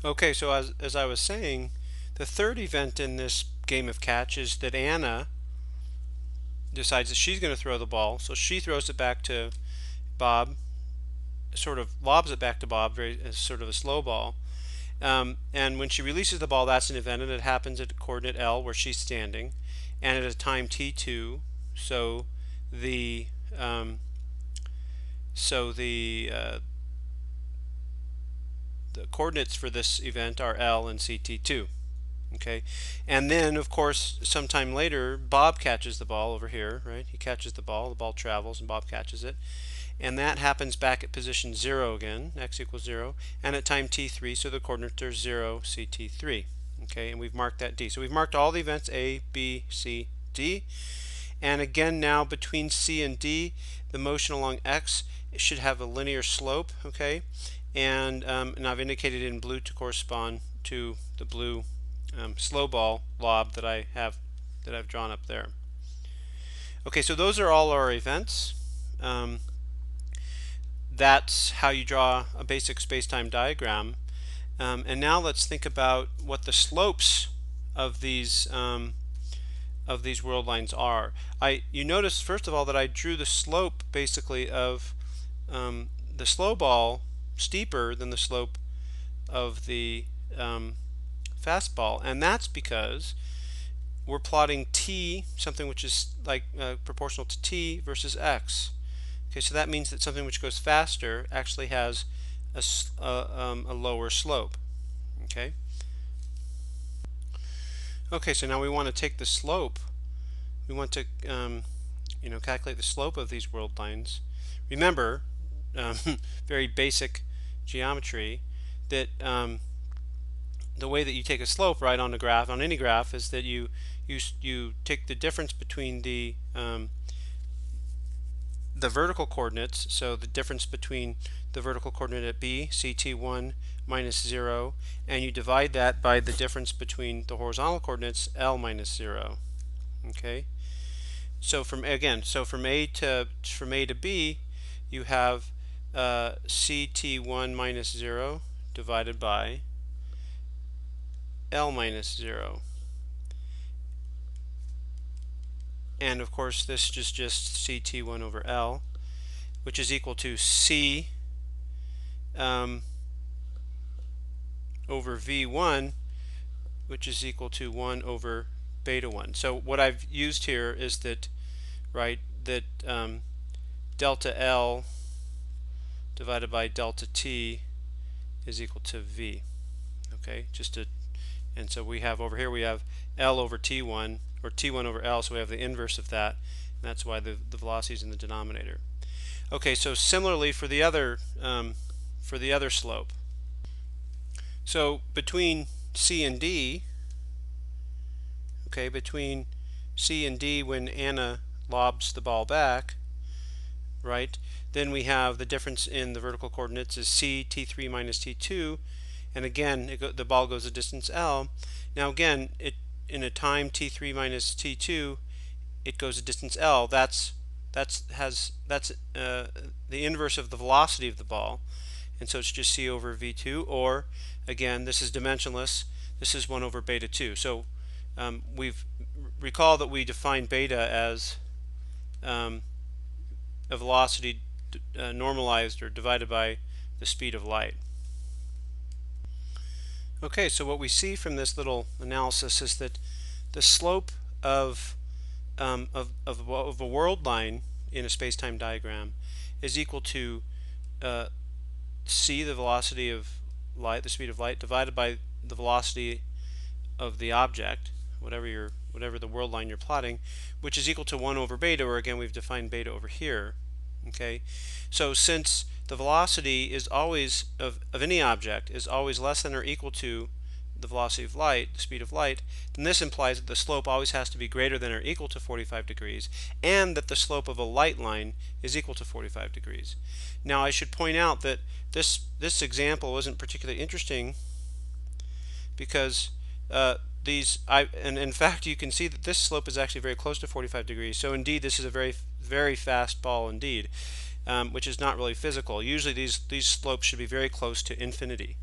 Okay, so as I was saying, the third event in this game of catch is that Anna decides that she's going to throw the ball. So she throws it back to Bob, sort of lobs it back to Bob, very as sort of a slow ball. And when she releases the ball, that's an event, and it happens at coordinate L where she's standing, and at a time t2. So the um, so the coordinates for this event are L and CT2. Okay, and then of course sometime later Bob catches the ball over here, right? He catches the ball travels and Bob catches it, and that happens back at position 0 again, x equals 0, and at time t3, so the coordinates are 0, ct3. Okay, and we've marked that D. So we've marked all the events A, B, C, D, and again now between C and D, the motion along x should have a linear slope, okay, and I've indicated in blue to correspond to the blue slow ball lob that I've drawn up there. Okay, so those are all our events. That's how you draw a basic space-time diagram. And now let's think about what the slopes of these world lines are. You notice first of all that I drew the slope basically of the slow ball steeper than the slope of the fastball, and that's because we're plotting t, something which is like proportional to t, versus x. Okay, so that means that something which goes faster actually has a lower slope. Okay. Okay, so now we want to take the slope. We want to calculate the slope of these world lines. Remember, very basic geometry, that the way that you take a slope right on a graph, on any graph, is that you take the difference between the vertical coordinates, so the difference between the vertical coordinate at B, ct1 minus 0, and you divide that by the difference between the horizontal coordinates, L minus 0. Okay, so from A to B, you have ct1 minus 0 divided by L minus 0. And of course this is just ct1 over L, which is equal to C over V1, which is equal to 1 over beta 1. So what I've used here is that, delta L divided by delta T is equal to V. Okay, and so we have over here, we have L over T1, or T1 over L, so we have the inverse of that, and that's why the velocity is in the denominator. Okay, so similarly for the other slope. So between C and D, okay, between C and D when Anna lobs the ball back, right, then we have the difference in the vertical coordinates is C, T3 minus T2, and again the ball goes a distance L. Now again, in a time t3 minus t2, it goes a distance L. That's the inverse of the velocity of the ball, and so it's just C over V2, or again, this is dimensionless, this is 1 over beta 2. So recall that we define beta as a velocity normalized or divided by the speed of light. Okay, so what we see from this little analysis is that the slope of a world line in a space-time diagram is equal to c, the velocity of light, the speed of light, divided by the velocity of the object, whatever the world line you're plotting, which is equal to 1 over beta, or again we've defined beta over here. Okay, so since the velocity is always of any object is always less than or equal to the velocity of light, the speed of light, then this implies that the slope always has to be greater than or equal to 45 degrees, and that the slope of a light line is equal to 45 degrees. Now I should point out that this example isn't particularly interesting because and in fact you can see that this slope is actually very close to 45 degrees. So indeed this is a very fast ball indeed, which is not really physical. Usually these slopes should be very close to infinity.